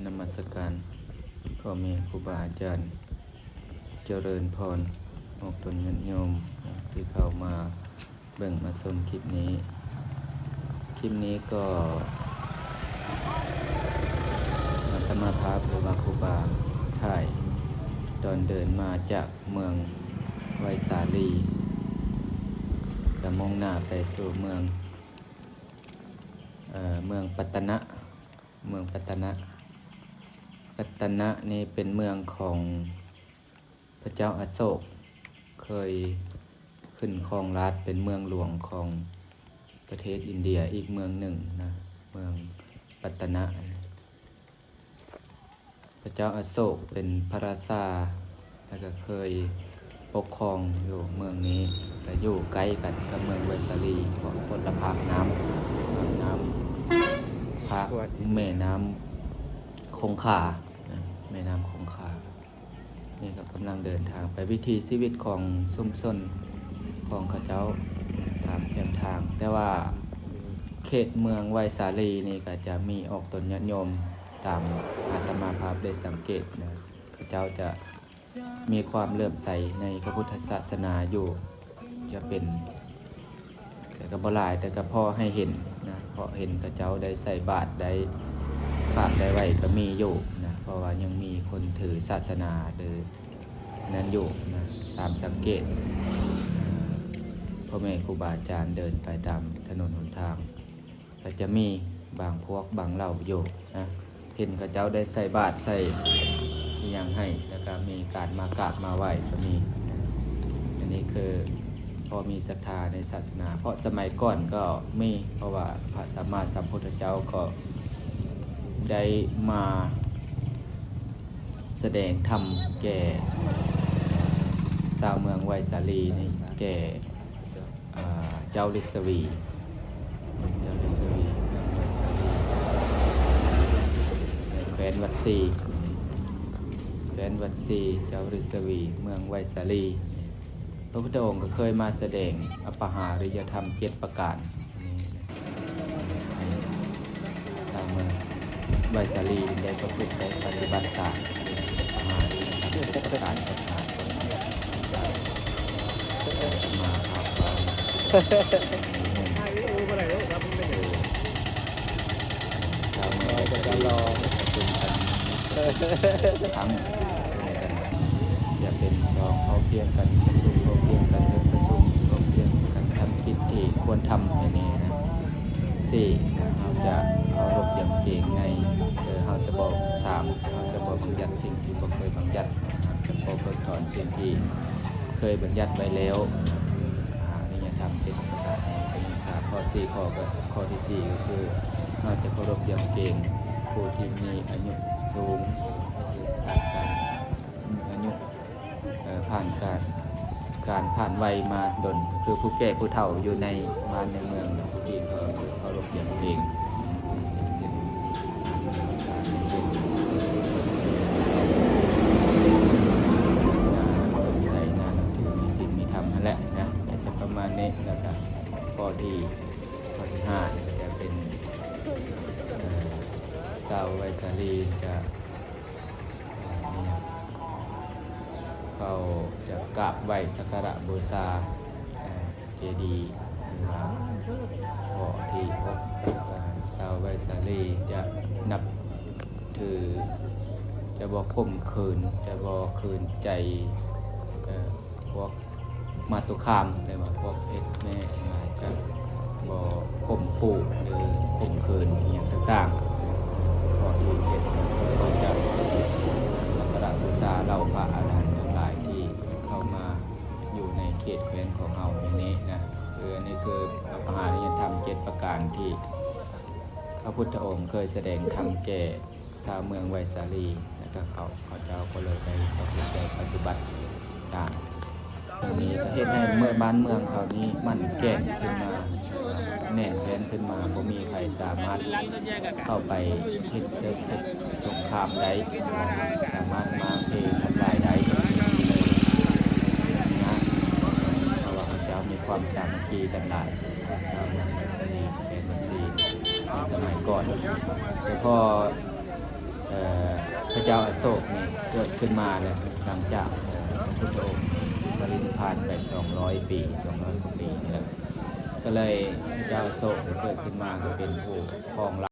นมัสการพ่อแม่ครูบาอาจารย์เจริญพรออกตนญาติโยมที่เข้ามาเบิ่งมาชมคลิปนี้ก็อาตมาภาพหรือว่าครูบาถ่ายตอนเดินมาจากเมืองไวสาลีจะมุ่งหน้าไปสู่เมืองปัตตนะปัตตนะนี่เป็นเมืองของพระเจ้าอโศกเคยขึ้นครองราชย์เป็นเมืองหลวงของประเทศอินเดียอีกเมืองหนึ่งนะเมืองปัตตนะพระเจ้าอโศกเป็นพระราชาแล้วก็เคยปกครองอยู่เมืองนี้แต่อยู่ใกล้กันกับเมืองไวสาลีเพราะคนละภาคน้ำภาคแม่น้ำคงคาแม่น้ำคงคานี่ก็กำลังเดินทางไปวิถีชีวิตของซุ่มซ่นของข้าเจ้าตามแคมทางแต่ว่าเขตเมืองไวสาลีนี่ก็จะมีออกตนญาติโยมตามอาตมาภาพได้สังเกตนะข้าเจ้าจะมีความเลื่อมใสในพระพุทธศาสนาอยู่จะเป็นแต่ก็บ่หลายแต่ก็พอให้เห็นนะเพราะเห็นข้าเจ้าได้ใส่บาตรได้ฝากได้ไว้ก็มีอยู่นะเพราะว่ายังมีคนถือศาสนาหรือนั้นอยู่นะตามสังเกตพ่อแม่ครูบาอาจารย์เดินไปตามถนนหนทางก็จะมีบางพวกบางเหล่าอยู่นะเห็นข้าเจ้าได้ใส่บาตรใส่ที่ยังให้แล้วก็มีการมากราบมาไหว้ก็มีนะอันนี้คือพอมีศรัทธาในศาสนาเพราะสมัยก่อนก็มีเพราะว่าพระสัมมาสัมพุทธเจ้าก็ได้มาแสดงธรรมแก่ชาวเมืองไวสาลีนี่แก่เจ้าฤาษีเมืองไวสาลีแคว้นวัดศรีเจ้าฤาษีเมืองไวสาลีพระพุทธองค์ก็เคยมาแสดงอปหาริยธรรม7ประการชาวเมืองไวสาลีได้ประพฤติได้ปฏิบัติตามอปหาริยธรรม7ประการประกาศมาครับชาวเมืองไวสาลีประชุมกันทั้งอย่าเป็นสองเขาเพียงกันประชุมเขาเพียงกันประชุมเขาเพียงกันทำกิจที่ควรทำอย่างนี้นะ4เราจะเคารพอย่างเก่งในเราจะบอก3เราจะบอกบัญญัติสิ่งที่บ่เคยบัญญัติจะบอกเพิกถอนสิ่งที่เคยบัญญัติไว้แล้วนี่จะทำเป็นประการในข้อ4ข้อที่4ก็คือเราจะเคารพอย่างเก่งผู้ที่มีอายุสูงผ่านการอายุผ่านการผ่านวัยมาดนคือผู้แก่ผู้เฒ่าอยู่ในบ้านในเมืองผู้ที่เขารบอย่างเก่งใส่งานถือมีศีลมีธรรมนั่นแหละนะจะประมาณนี้แล้วก็ข้อที่5นี่ก็จะเป็นชาวไวสาลีจะเขาจะกราบไหว้สักการะบูชาเจดีย์หรือว่าข้อที่6ชาวไวสาลีจะนับถือจะบ่ข่มขืนจะบ่คืนใจพวกมาตุคามหรือว่าพวกเพชรแม่จะบ่ข่มขู่หรือข่มขืนอย่างต่างๆข้อที่7ก็จะสักการะบูชาเหล่าพระอรหันต์ทั้งหลายที่เข้ามาอยู่ในเขตแคว้นของเราในนี้นะอันนี้คืออปหาริยธรรม7ประการที่พระพุทธองค์เคยแสดงธรรมแก่ชาวเมืองไวสาลีแล้วก็เขาเจ้าก็เลยไปประพฤติปฏิบัติตามตรงนี้ประเทศให้เมื่อบ้านเมืองเขานี้มั่นแก่นขึ้นมาแน่นแฟ้นขึ้นมาบ่มีใครสามารถเข้าไปเฮ็ดสงครามได้สามารถมาทำลายได้นะเพราะว่าพระเจ้ามีความสามัคคีกันหลายชาวเมืองไวสาลีเป็นวัดศรีในสมัยก่อนแต่พอ ระเจ้าอโศกนี่เกิดขึ้นมาแล้วหลังจากพระพุทธองค์ปรินิพพานไป200 ปี200 กว่าปีนี่แหละก็เลยพระเจ้าอโศกเกิดขึ้นมาก็เป็นผู้ครอง